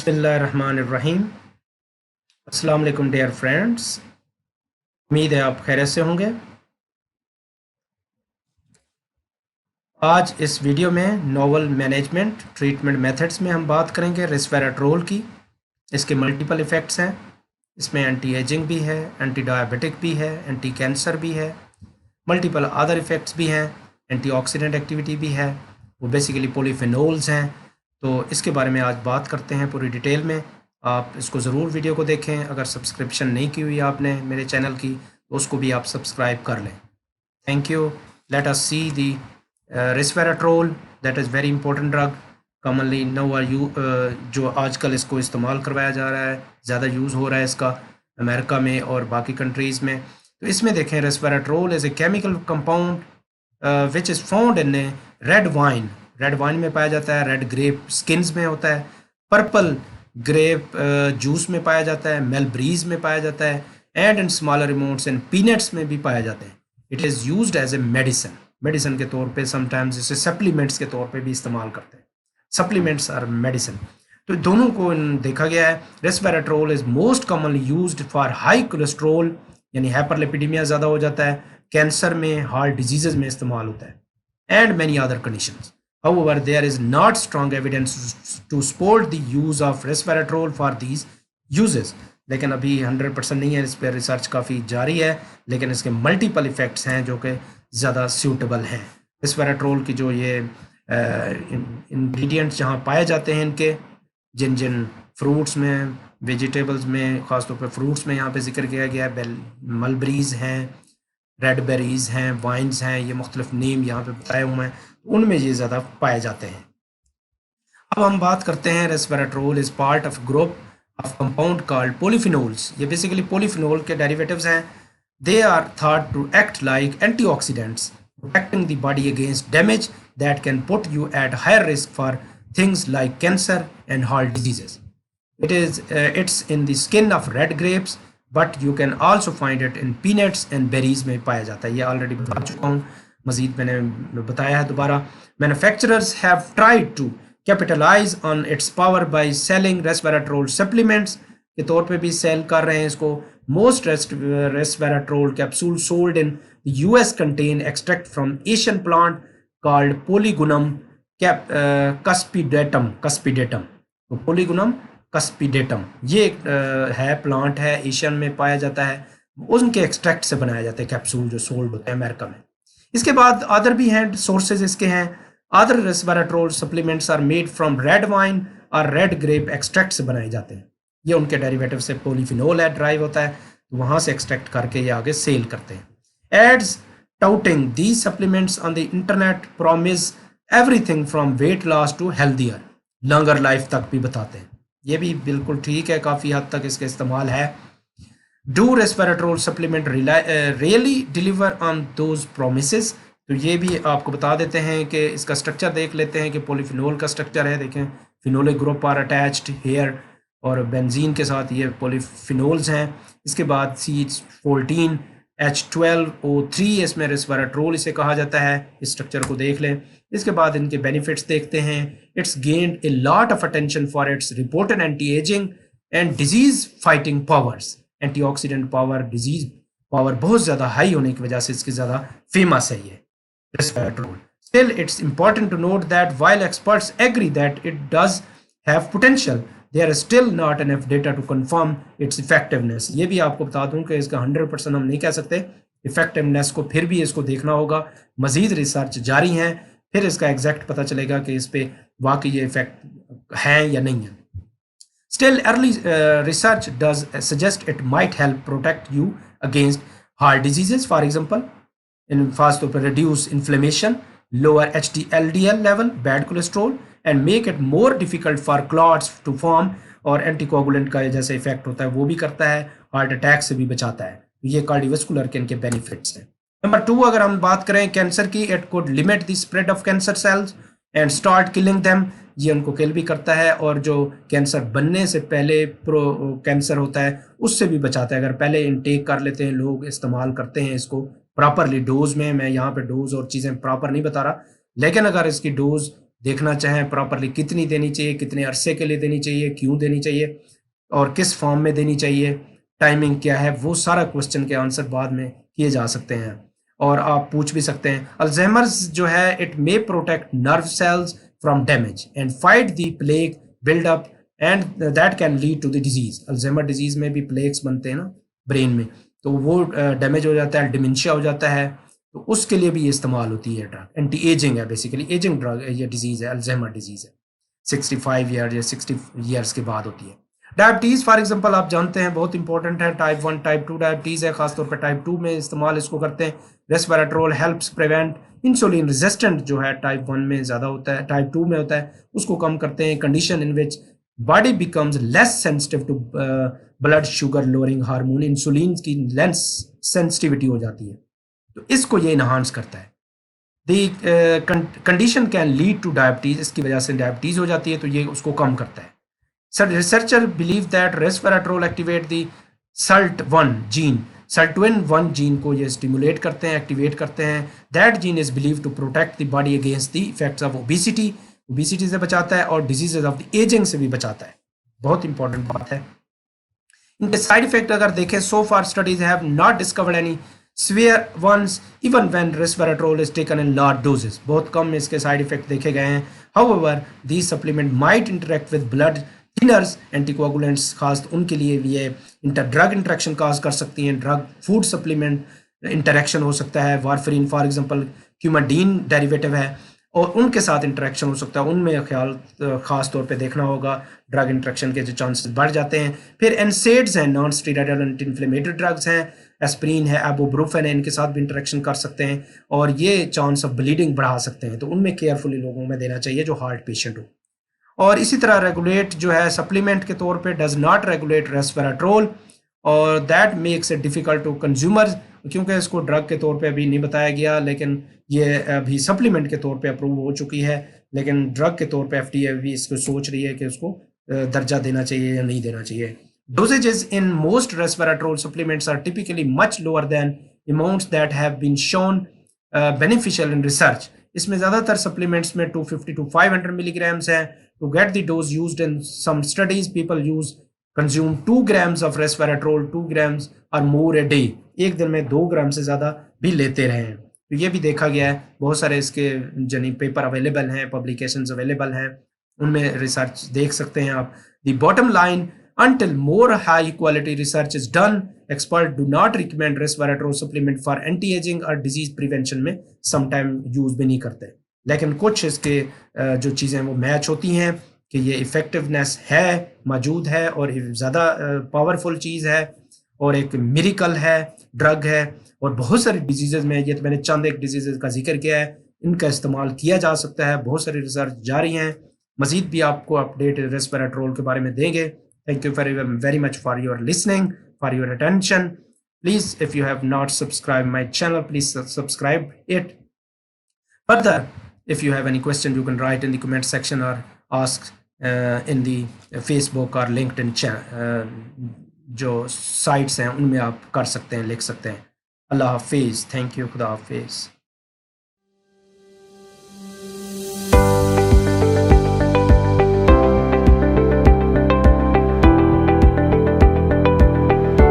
बिस्मिल्लाहिर्रहमानिर्रहीम। अस्सलाम वालेकुम डियर फ्रेंड्स, उम्मीद है आप खैरियत से होंगे। आज इस वीडियो में नोवल मैनेजमेंट ट्रीटमेंट मेथड्स में हम बात करेंगे रेस्वेराट्रोल की। इसके मल्टीपल इफ़ेक्ट्स हैं। इसमें एंटी एजिंग भी है, एंटी डायबिटिक भी है, एंटी कैंसर भी है, मल्टीपल अदर इफ़ेक्ट्स भी हैं, एंटीऑक्सीडेंट एक्टिविटी भी है, वो बेसिकली पॉलीफेनोल्स हैं। तो इसके बारे में आज बात करते हैं पूरी डिटेल में। आप इसको ज़रूर वीडियो को देखें। अगर सब्सक्रिप्शन नहीं की हुई आपने मेरे चैनल की तो उसको भी आप सब्सक्राइब कर लें। Thank you. Let us see the resveratrol, that is very important drug commonly now are you, जो आजकल इसको इस्तेमाल करवाया जा रहा है, ज़्यादा यूज़ हो रहा है इसका अमेरिका में और बाकी कंट्रीज़ में। तो इसमें देखें resveratrol is a chemical compound which is found in red wine. Red wine में पाया जाता है, रेड ग्रेप स्किन्स में होता है, पर्पल ग्रेप जूस में पाया जाता है, मेलब्रीज में पाया जाता है, and in smaller amounts in peanuts में भी पाया जाता है। It is used as a medicine के तौर पे, समटाइम्स इसे सप्लीमेंट्स के तौर पे भी इस्तेमाल करते हैं। Supplements or medicine. तो दोनों को देखा गया है। Resveratrol is most commonly used for high cholesterol, यानी हाइपरलिपिडेमिया ज़्यादा हो जाता है, कैंसर में, हार्ट डिजीज़ में इस्तेमाल होता है, and many other conditions. However, there is not strong evidence to support the use of resveratrol for these uses. लेकिन अभी 100% नहीं है, इस पर रिसर्च काफ़ी जारी है, लेकिन इसके मल्टीपल इफ़ेक्ट्स हैं जो कि ज़्यादा सूटेबल हैं। रेस्वेराट्रोल की जो ये इंग्रेडिएंट्स जहाँ पाए जाते हैं इनके, जिन जिन फ्रूट्स में, वेजिटेबल्स में, ख़ासतौर पर फ्रूट्स में यहाँ पे जिक्र किया गया है, मलबरीज हैं, रेड बेरीज हैं, वाइन्स हैं, ये मुख्तलिफ नेम यहाँ पे बताए हुए हैं, उनमें ये ज़्यादा पाए जाते हैं। अब हम बात करते हैं resveratrol is part of group of compound called polyphenols. ये बेसिकली पॉलीफिनोल के डेरिवेटिव्स हैं। They are thought to act like antioxidants, protecting the body against damage that can put you at higher risk for things like cancer and heart diseases. It's in the skin of red grapes, but you can also find it in peanuts and berries में पाया जाता है। ये already बता चुका हूँ, मजीद मैंने बताया है दोबारा। Manufacturers have tried to capitalize on its power by selling resveratrol supplements के तौर पे भी सेल कर रहे हैं इसको। Most resveratrol capsule sold in US contain extract from Asian plant called polygonum cuspidatum. तो पोलीगुनम कस्पिडेटम ये है प्लांट है, एशियन में पाया जाता है, उनके एक्सट्रैक्ट से बनाया जाता है कैप्सूल जो सोल्ड होते हैं अमेरिका में। इसके बाद अदर भी हैं सोर्सेज इसके हैं। Other resveratrol supplements are made from red wine और रेड ग्रेप एक्सट्रैक्ट से बनाए जाते हैं। ये उनके डेरिवेटिव से पॉलीफिनोल है, ड्राइव होता है, तो वहाँ से एक्सट्रैक्ट करके ये आगे सेल करते हैं। Ads touting these supplements on the internet promise everything from weight loss to healthier, longer life तक भी बताते हैं। ये भी बिल्कुल ठीक है, काफ़ी हद तक इसका इस्तेमाल है। Do resveratrol supplement really deliver on those promises? तो ये भी आपको बता देते हैं कि इसका स्ट्रक्चर देख लेते हैं कि पॉलीफिनोल का स्ट्रक्चर है। देखें, phenolic group are attached here और बेंजीन के साथ ये पॉलीफिनोल्स हैं। इसके बाद C14 H12O3 इसमें रेस्वेराट्रोल इसे कहा जाता है। इस स्ट्रक्चर को देख लें। इसके बाद इनके बेनिफिट्स देखते हैं। It's gained a lot of attention for its reported anti ageing and disease fighting powers. Antioxidant power, disease power बहुत ज़्यादा हाई होने की वजह से इसकी ज़्यादा फेमस है ये resveratrol. Still it's important to note that while experts agree that it does have potential, there is still not enough data to confirm its effectiveness. ये भी आपको बता दूं कि इसका 100% हम नहीं कह सकते इफेक्टिवनेस को, फिर भी इसको देखना होगा, मजीद रिसर्च जारी हैं, फिर इसका एग्जैक्ट पता चलेगा कि इस पर वाकई ये इफेक्ट हैं या नहीं है। Still, early research does suggest it might help protect you against heart diseases, for example, in fast to reduce inflammation, lower HDL level, bad cholesterol, and make it more difficult for clots to form, और anticoagulant का जैसे effect होता है वो भी करता है, heart attack से भी बचाता है। ये कार्डियोवास्कुलर के इनके बेनिफिट्स हैं। नंबर 2, अगर हम बात करें कैंसर की, it could limit the spread of cancer cells and start killing them. ये उनको किल भी करता है, और जो कैंसर बनने से पहले कैंसर होता है उससे भी बचाता है। अगर पहले इनटेक कर लेते हैं लोग, इस्तेमाल करते हैं इसको प्रॉपरली डोज में, मैं यहाँ पे डोज और चीज़ें प्रॉपर नहीं बता रहा, लेकिन अगर इसकी डोज دیکھنا چاہیں پراپرلی کتنی دینی چاہیے, کتنے عرصے کے لیے دینی چاہیے, کیوں دینی چاہیے اور کس فارم میں دینی چاہیے, ٹائمنگ کیا ہے, وہ سارا کوسچن کے آنسر بعد میں کیے جا سکتے ہیں. اور آپ پوچھ بھی سکتے ہیں الزیمرز جو ہے it may protect nerve cells from damage and fight the plaque build up and that can lead to the disease. Alzheimer disease میں بھی پلیگس بنتے ہیں نا برین میں, تو وہ ڈیمیج ہو جاتا ہے, ڈیمنشیا ہو جاتا ہے, تو اس کے لیے بھی یہ استعمال ہوتی ہے ڈرگ. اینٹی ایجنگ ہے بیسیکلی, ایجنگ ڈرگ یہ ڈیزیز ہے, الزیمر ڈیزیز ہے, 65 ایئر یا 60 ایئرس کے بعد ہوتی ہے. ڈائبٹیز فار ایگزامپل آپ جانتے ہیں بہت امپورٹنٹ ہے, ٹائپ 1 ٹائپ 2 ڈائبٹیز ہے, خاص طور پہ ٹائپ 2 میں استعمال اس کو کرتے ہیں. ریسویراٹرول ہیلپس پریونٹ انسولین ریزسٹنٹ جو ہے ٹائپ 1 میں زیادہ ہوتا ہے, ٹائپ 2 میں ہوتا ہے, اس کو کم کرتے ہیں. Condition in which body becomes less sensitive to blood sugar lowering hormone, insulin کی لیس سینسٹیوٹی ہو جاتی ہے, تو اس کو یہ انہانس کرتا ہے. The condition can lead to diabetes, اس کی وجہ سے ڈائبٹیز ہو جاتی ہے, تو یہ اس کو کم کرتا ہے. Researcher believe that resveratrol activate the SALT1 gene, SALT1 gene کو یہ اسٹیمولیٹ کرتے ہیں, ایکٹیویٹ کرتے ہیں. That gene is believe to protect the body against the effects of obesity, obesity سے بچاتا ہے, اور ڈیزیزز آف دی ایجنگ سے بھی بچاتا ہے. بہت امپورٹنٹ بات ہے. ان کے سائڈ افیکٹ اگر دیکھیں, so far studies have not discovered any severe ones even when resveratrol is taken in large doses. بہت کم اس کے سائڈ افیکٹ دیکھے گئے ہیں. However, these supplement might interact with blood thinners, anticoagulants, خاص ان کے لیے یہ ڈرگ انٹریکشن کاز کر سکتی ہیں. ڈرگ فوڈ سپلیمنٹ انٹریکشن ہو سکتا ہے, وارفرین فار ایگزامپل کیوماڈین ڈیریویٹو ہے, اور ان کے ساتھ انٹریکشن ہو سکتا ہے. ان میں خاص طور پہ دیکھنا ہوگا, ڈرگ انٹریکشن کے جو چانسز بڑھ جاتے ہیں. پھر NSAIDs ہیں, نان اسٹیرائڈل اینٹی انفلیمیٹری ڈرگز ہیں, ایسپرین ہے, ایبوبروفین ہے, ان کے ساتھ بھی انٹریکشن کر سکتے ہیں, اور یہ چانس آف بلیڈنگ بڑھا سکتے ہیں. تو ان میں کیئرفلی لوگوں میں دینا چاہیے جو ہارٹ پیشنٹ ہو. اور اسی طرح ریگولیٹ جو ہے سپلیمنٹ کے طور پہ ڈز ناٹ ریگولیٹ ریسویراٹرول, اور that makes it difficult to consumers, کیونکہ اس کو ڈرگ کے طور پہ ابھی نہیں بتایا گیا, لیکن یہ ابھی سپلیمنٹ کے طور پہ اپروو ہو چکی ہے. لیکن ڈرگ کے طور پہ FDA بھی اس کو سوچ رہی ہے کہ اس کو درجہ دینا چاہیے یا نہیں دینا چاہیے. Dosages in most resveratrol supplements are typically much lower than amounts that have been shown beneficial in research. اس میں زیادہ تر سپلیمنٹس میں 250 to 500 ملی گرامس ہیں. To get the dose used in some studies, people consume 2 grams of resveratrol, 2 grams or more a day. ایک دن میں 2 gram سے زیادہ بھی لیتے رہے ہیں. تو یہ بھی دیکھا گیا ہے, بہت سارے اس کے پیپر اویلیبل ہیں, پبلیکیشنز اویلیبل ہیں, ان میں ریسرچ دیکھ سکتے ہیں آپ. The bottom line, until more high quality research is done, experts do not recommend resveratrol supplement for anti-aging or disease prevention میں sometime use بھی نہیں کرتے. لیکن کچھ اس کے جو چیزیں وہ میچ ہوتی ہیں کہ یہ افیکٹونیس ہے, موجود ہے, اور زیادہ پاورفل چیز ہے, اور ایک میریکل ہے, ڈرگ ہے. اور بہت ساری ڈیزیزز میں, یہ تو میں نے چند ایک ڈیزیزز کا ذکر کیا ہے, ان کا استعمال کیا جا سکتا ہے. بہت ساری ریسرچ جاری ہیں, مزید بھی آپ کو اپڈیٹ ریسپیراٹرول کے بارے میں دیں گے. Thank you very much for your listening, for your attention. Please, if you have not subscribed my channel, please subscribe it. Further, if you have any question, you can write in the comment section or ask in the Facebook or LinkedIn جو sites ہیں ان میں آپ کر سکتے ہیں, لکھ سکتے ہیں. اللہ حافظ. Thank you. خدا حافظ.